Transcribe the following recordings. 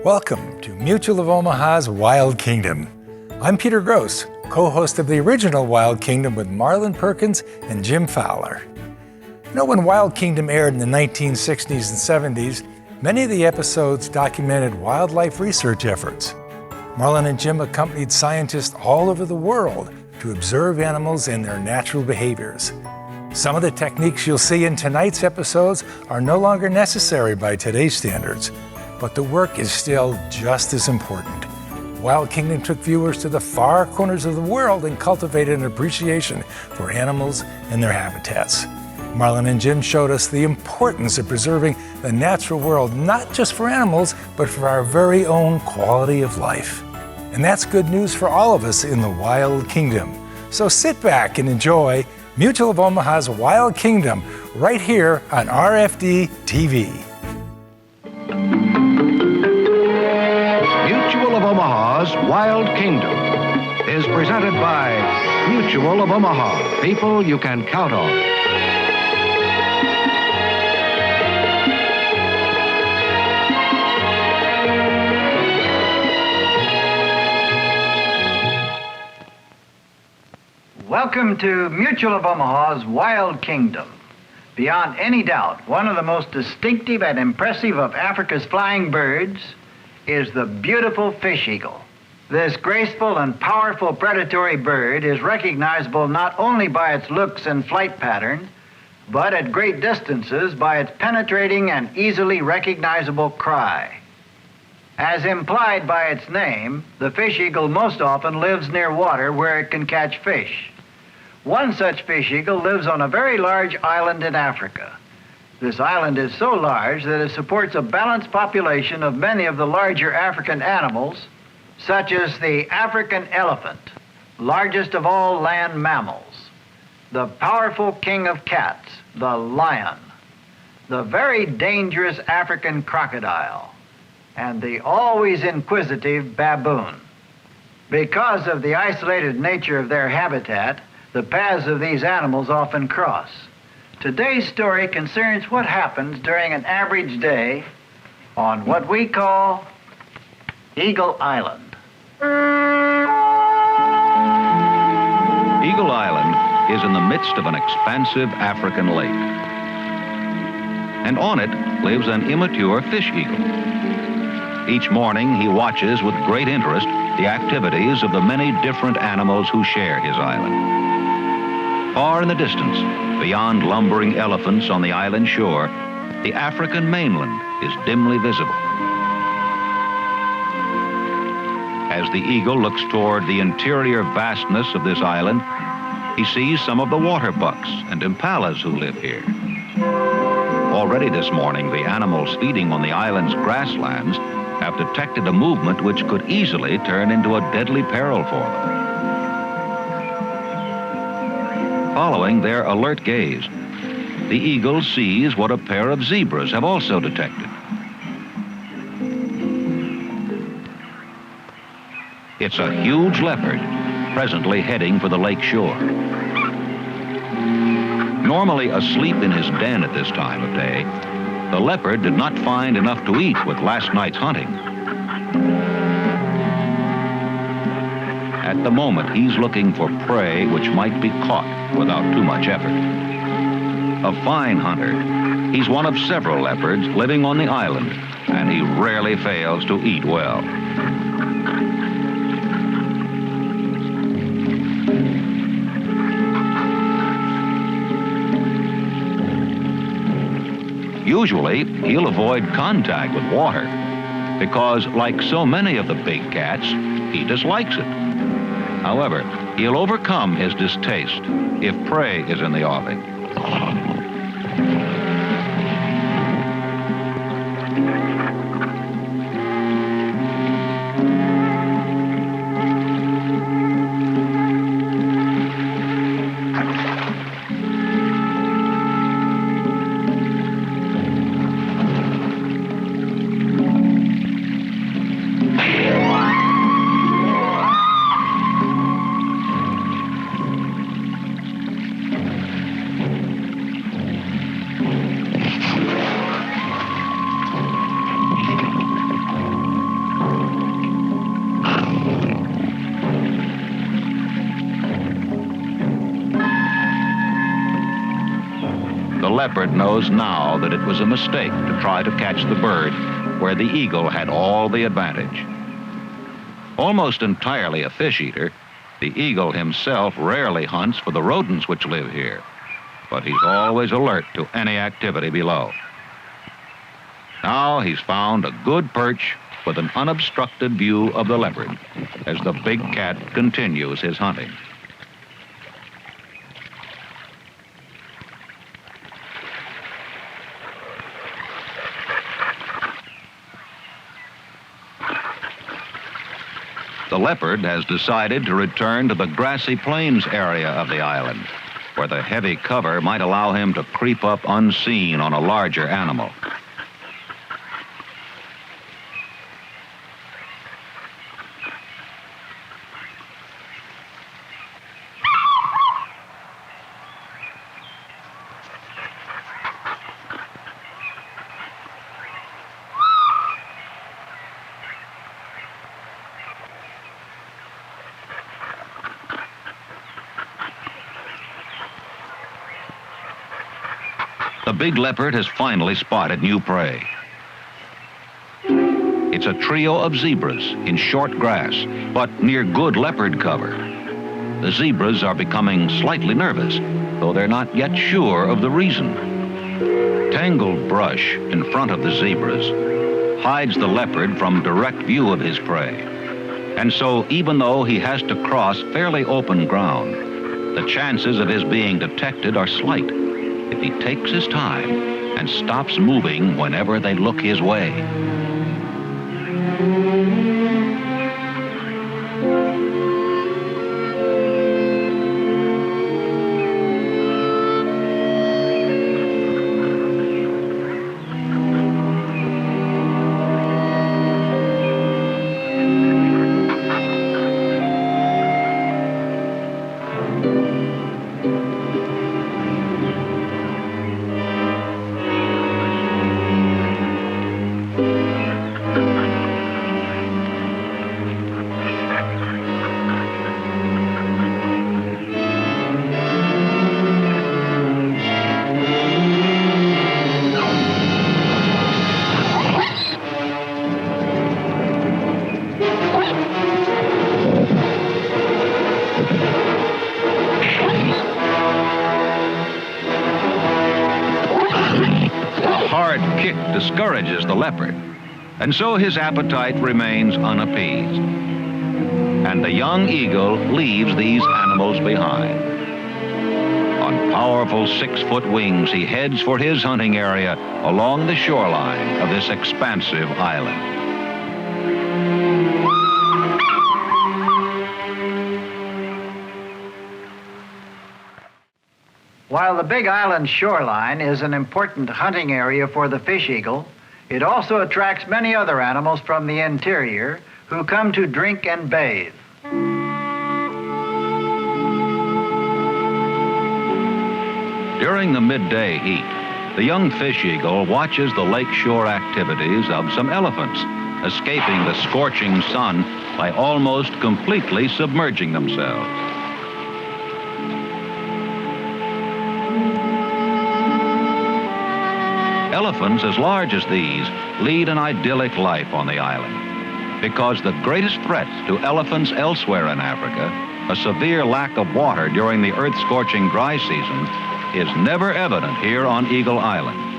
Welcome to Mutual of Omaha's Wild Kingdom. I'm Peter Gross, co-host of the original Wild Kingdom with Marlin Perkins and Jim Fowler. You know, when Wild Kingdom aired in the 1960s and 70s, many of the episodes documented wildlife research efforts. Marlin and Jim accompanied scientists all over the world to observe animals and their natural behaviors. Some of the techniques you'll see in tonight's episodes are no longer necessary by today's standards, but the work is still just as important. Wild Kingdom took viewers to the far corners of the world and cultivated an appreciation for animals and their habitats. Marlin and Jim showed us the importance of preserving the natural world, not just for animals, but for our very own quality of life. And that's good news for all of us in the Wild Kingdom. So sit back and enjoy Mutual of Omaha's Wild Kingdom right here on RFD TV. Mutual of Omaha's Wild Kingdom is presented by Mutual of Omaha, people you can count on. Welcome to Mutual of Omaha's Wild Kingdom. Beyond any doubt, one of the most distinctive and impressive of Africa's flying birds is the beautiful fish eagle. This graceful and powerful predatory bird is recognizable not only by its looks and flight pattern, but at great distances by its penetrating and easily recognizable cry. As implied by its name, the fish eagle most often lives near water where it can catch fish. One such fish eagle lives on a very large island in Africa. This island is so large that it supports a balanced population of many of the larger African animals, such as the African elephant, largest of all land mammals, the powerful king of cats, the lion, the very dangerous African crocodile, and the always inquisitive baboon. Because of the isolated nature of their habitat, the paths of these animals often cross. Today's story concerns what happens during an average day on what we call Eagle Island. Eagle Island is in the midst of an expansive African lake. And on it lives an immature fish eagle. Each morning he watches with great interest the activities of the many different animals who share his island. Far in the distance, beyond lumbering elephants on the island shore, the African mainland is dimly visible. As the eagle looks toward the interior vastness of this island, he sees some of the water bucks and impalas who live here. Already this morning, the animals feeding on the island's grasslands have detected a movement which could easily turn into a deadly peril for them. Following their alert gaze, the eagle sees what a pair of zebras have also detected. It's a huge leopard, presently heading for the lake shore. Normally asleep in his den at this time of day, the leopard did not find enough to eat with last night's hunting. At the moment, he's looking for prey which might be caught without too much effort. A fine hunter, he's one of several leopards living on the island, and he rarely fails to eat well. Usually, he'll avoid contact with water because, like so many of the big cats, he dislikes it. However, he'll overcome his distaste if prey is in the offing. leopard knows now that it was a mistake to try to catch the bird where the eagle had all the advantage. Almost entirely a fish eater, the eagle himself rarely hunts for the rodents which live here, but he's always alert to any activity below. Now he's found a good perch with an unobstructed view of the leopard as the big cat continues his hunting. The leopard has decided to return to the grassy plains area of the island, where the heavy cover might allow him to creep up unseen on a larger animal. The big leopard has finally spotted new prey. It's a trio of zebras in short grass, but near good leopard cover. The zebras are becoming slightly nervous, though they're not yet sure of the reason. Tangled brush in front of the zebras hides the leopard from direct view of his prey. And so, even though he has to cross fairly open ground, the chances of his being detected are slight if he takes his time and stops moving whenever they look his way. Discourages the leopard, and so his appetite remains unappeased. And the young eagle leaves these animals behind. On powerful 6-foot wings, he heads for his hunting area along the shoreline of this expansive island. While the Big Island shoreline is an important hunting area for the fish eagle, it also attracts many other animals from the interior who come to drink and bathe. During the midday heat, the young fish eagle watches the lakeshore activities of some elephants, escaping the scorching sun by almost completely submerging themselves. Elephants as large as these lead an idyllic life on the island because the greatest threat to elephants elsewhere in Africa, a severe lack of water during the earth-scorching dry season, is never evident here on Eagle Island.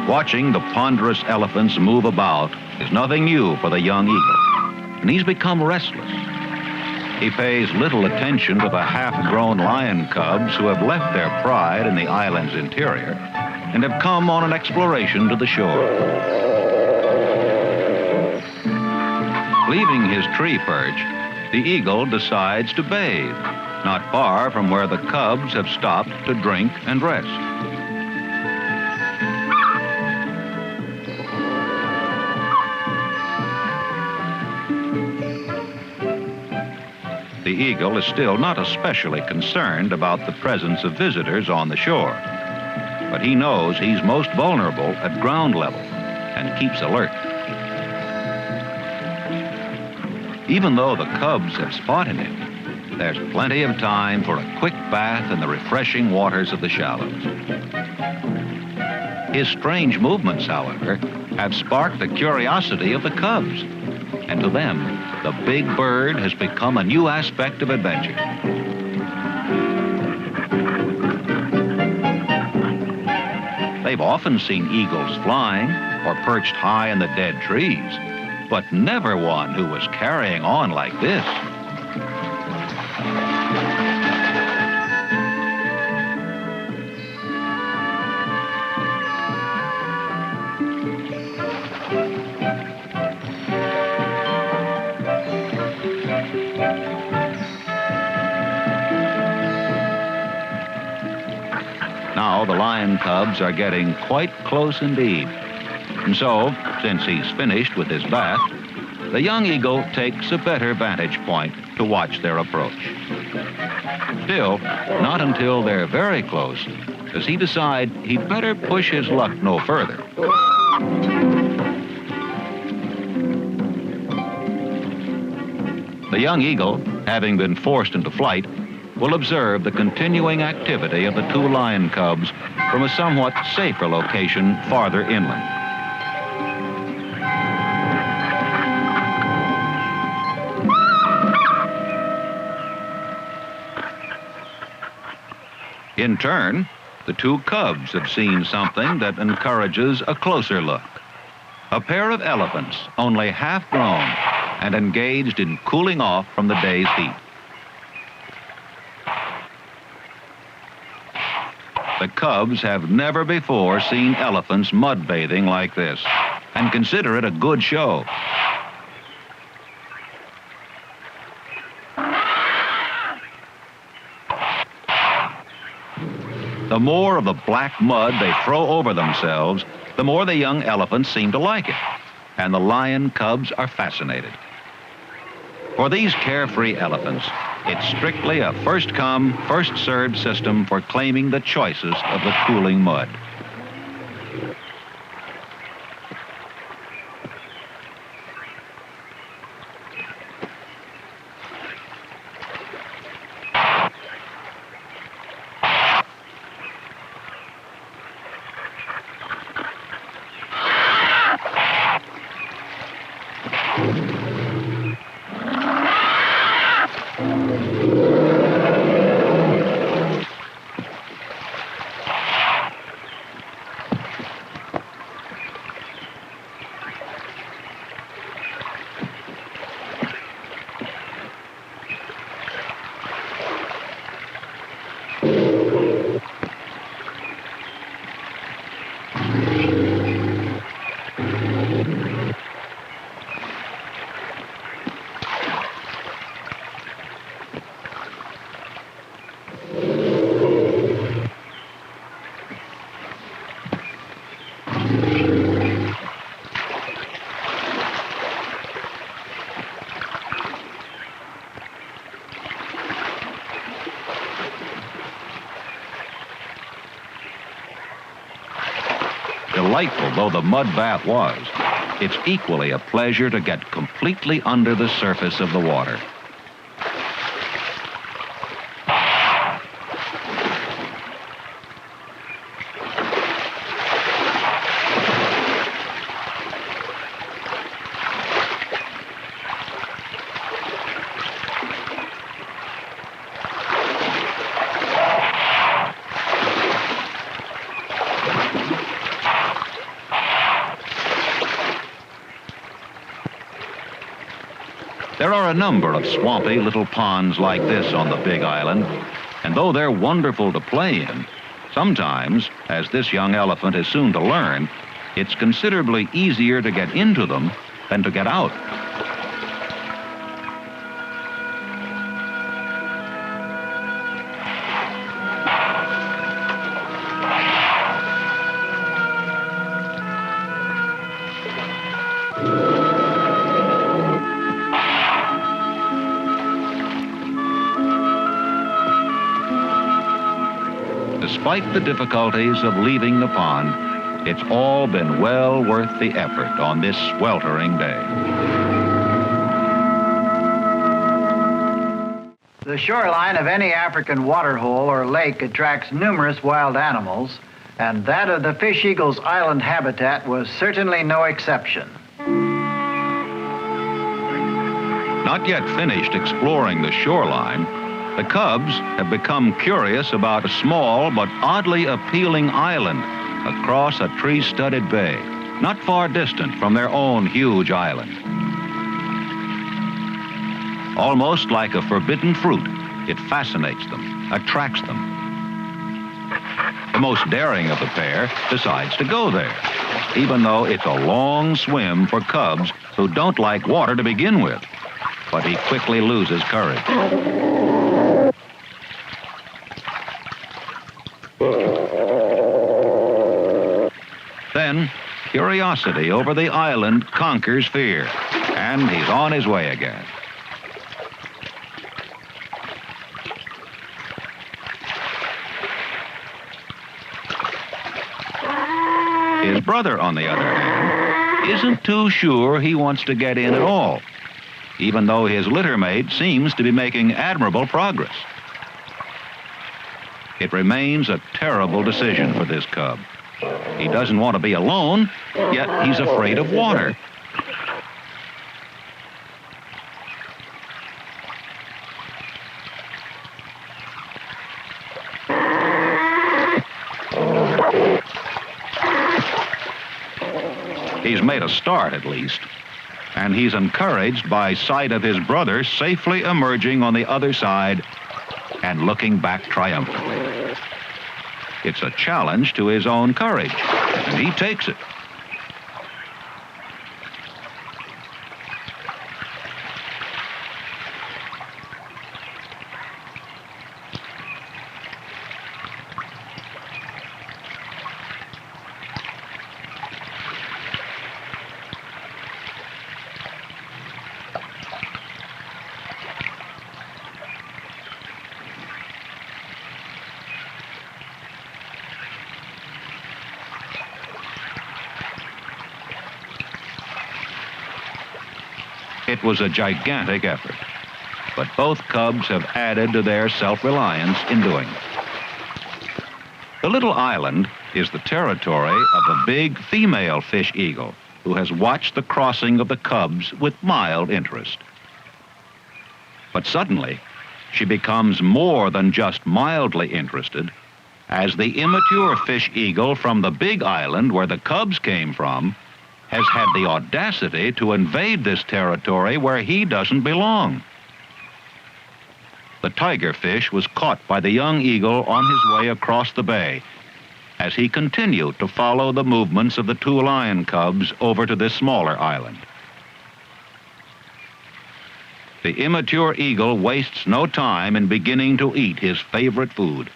Watching the ponderous elephants move about is nothing new for the young eagle, and he's become restless. He pays little attention to the half-grown lion cubs who have left their pride in the island's interior and have come on an exploration to the shore. Leaving his tree perch, the eagle decides to bathe, not far from where the cubs have stopped to drink and rest. The eagle is still not especially concerned about the presence of visitors on the shore, but he knows he's most vulnerable at ground level and keeps alert. Even though the cubs have spotted him, there's plenty of time for a quick bath in the refreshing waters of the shallows. His strange movements, however, have sparked the curiosity of the cubs, and to them, the big bird has become a new aspect of adventure. They've often seen eagles flying or perched high in the dead trees, but never one who was carrying on like this. Now the lion cubs are getting quite close indeed. And so, since he's finished with his bath, the young eagle takes a better vantage point to watch their approach. Still, not until they're very close does he decide he'd better push his luck no further. The young eagle, having been forced into flight, will observe the continuing activity of the two lion cubs from a somewhat safer location farther inland. In turn, the two cubs have seen something that encourages a closer look. A pair of elephants, only half grown and engaged in cooling off from the day's heat. The cubs have never before seen elephants mud bathing like this and consider it a good show. The more of the black mud they throw over themselves, the more the young elephants seem to like it, and the lion cubs are fascinated. For these carefree elephants, it's strictly a first-come, first-served system for claiming the choicest of the cooling mud. Delightful though the mud bath was, it's equally a pleasure to get completely under the surface of the water. There are a number of swampy little ponds like this on the Big Island, and though they're wonderful to play in, sometimes, as this young elephant is soon to learn, it's considerably easier to get into them than to get out. despite the difficulties of leaving the pond, it's all been well worth the effort on this sweltering day. The shoreline of any African waterhole or lake attracts numerous wild animals, and that of the fish eagle's island habitat was certainly no exception. Not yet finished exploring the shoreline, the cubs have become curious about a small but oddly appealing island across a tree-studded bay, not far distant from their own huge island. Almost like a forbidden fruit, it fascinates them, attracts them. The most daring of the pair decides to go there, even though it's a long swim for cubs who don't like water to begin with. But he quickly loses courage. Then, curiosity over the island conquers fear, and he's on his way again. His brother, on the other hand, isn't too sure he wants to get in at all, even though his littermate seems to be making admirable progress. It remains a terrible decision for this cub. He doesn't want to be alone, yet he's afraid of water. He's made a start, at least, and he's encouraged by sight of his brother safely emerging on the other side and looking back triumphantly. It's a challenge to his own courage, and he takes it. It was a gigantic effort, but both cubs have added to their self-reliance in doing it. The little island is the territory of a big female fish eagle who has watched the crossing of the cubs with mild interest. But suddenly, she becomes more than just mildly interested, as the immature fish eagle from the big island where the cubs came from has had the audacity to invade this territory where he doesn't belong. The tigerfish was caught by the young eagle on his way across the bay as he continued to follow the movements of the two lion cubs over to this smaller island. The immature eagle wastes no time in beginning to eat his favorite food,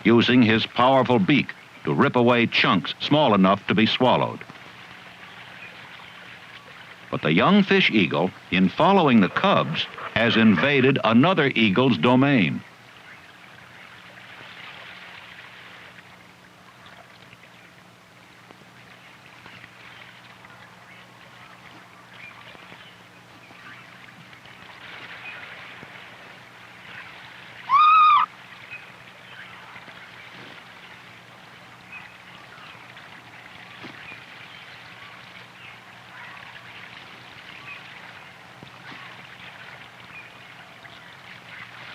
using his powerful beak to rip away chunks small enough to be swallowed. But the young fish eagle, in following the cubs, has invaded another eagle's domain.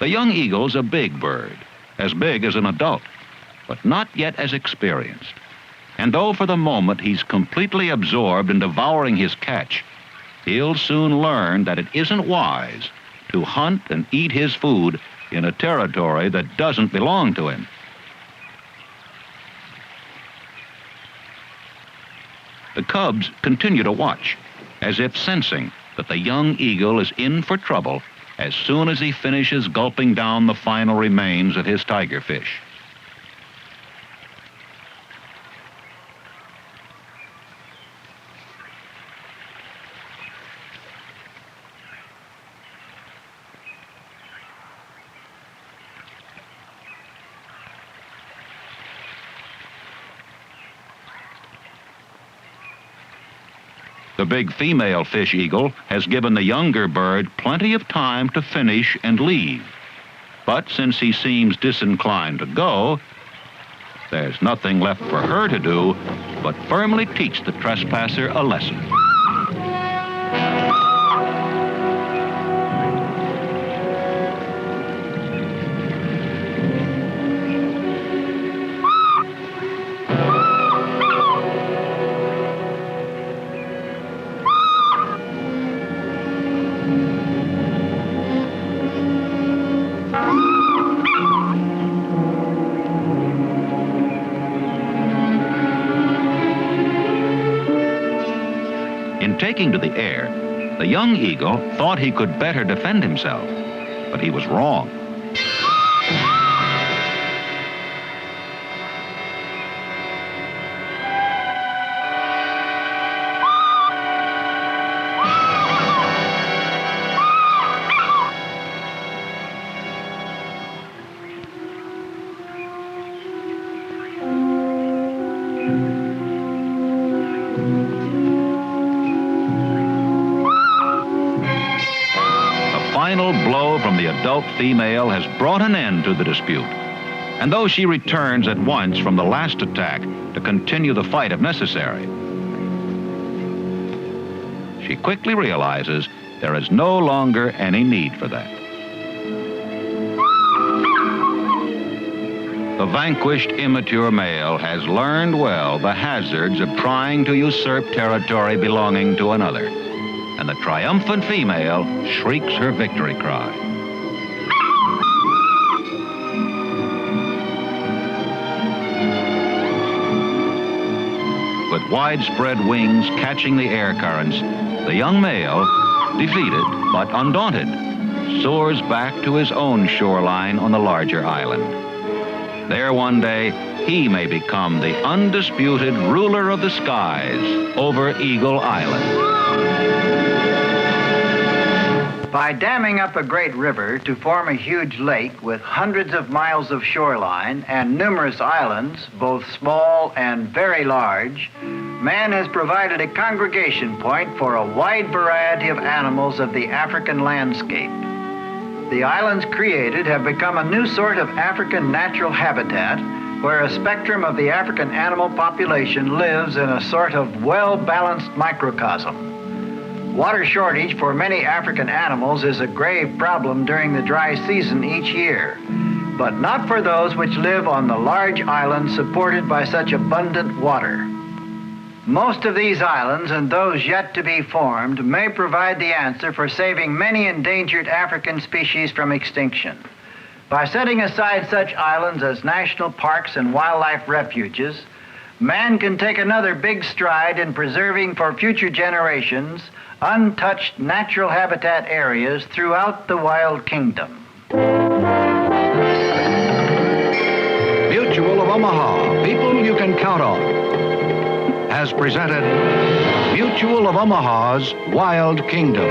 The young eagle's a big bird, as big as an adult, but not yet as experienced. And though for the moment he's completely absorbed in devouring his catch, he'll soon learn that it isn't wise to hunt and eat his food in a territory that doesn't belong to him. The cubs continue to watch, as if sensing that the young eagle is in for trouble as soon as he finishes gulping down the final remains of his tigerfish. The big female fish eagle has given the younger bird plenty of time to finish and leave. But since he seems disinclined to go, there's nothing left for her to do but firmly teach the trespasser a lesson. In taking to the air, the young eagle thought he could better defend himself, but he was wrong. The final blow from the adult female has brought an end to the dispute. And though she returns at once from the last attack to continue the fight if necessary, she quickly realizes there is no longer any need for that. The vanquished immature male has learned well the hazards of trying to usurp territory belonging to another, and the triumphant female shrieks her victory cry. With widespread wings catching the air currents, the young male, defeated but undaunted, soars back to his own shoreline on the larger island. There one day, he may become the undisputed ruler of the skies over Eagle Island. By damming up a great river to form a huge lake with hundreds of miles of shoreline and numerous islands, both small and very large, man has provided a congregation point for a wide variety of animals of the African landscape. The islands created have become a new sort of African natural habitat where a spectrum of the African animal population lives in a sort of well-balanced microcosm. Water shortage for many African animals is a grave problem during the dry season each year, but not for those which live on the large islands supported by such abundant water. Most of these islands and those yet to be formed may provide the answer for saving many endangered African species from extinction. By setting aside such islands as national parks and wildlife refuges, man can take another big stride in preserving for future generations untouched natural habitat areas throughout the wild kingdom. Mutual of Omaha, people you can count on, has presented Mutual of Omaha's Wild Kingdom.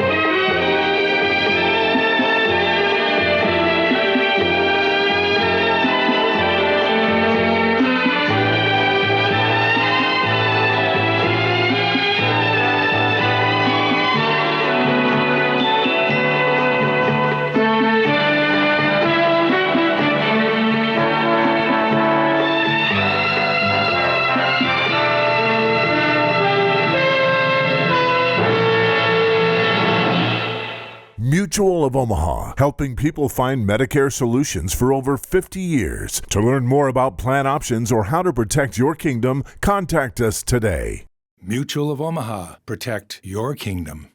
Mutual of Omaha, helping people find Medicare solutions for over 50 years. To learn more about plan options or how to protect your kingdom, contact us today. Mutual of Omaha. Protect your kingdom.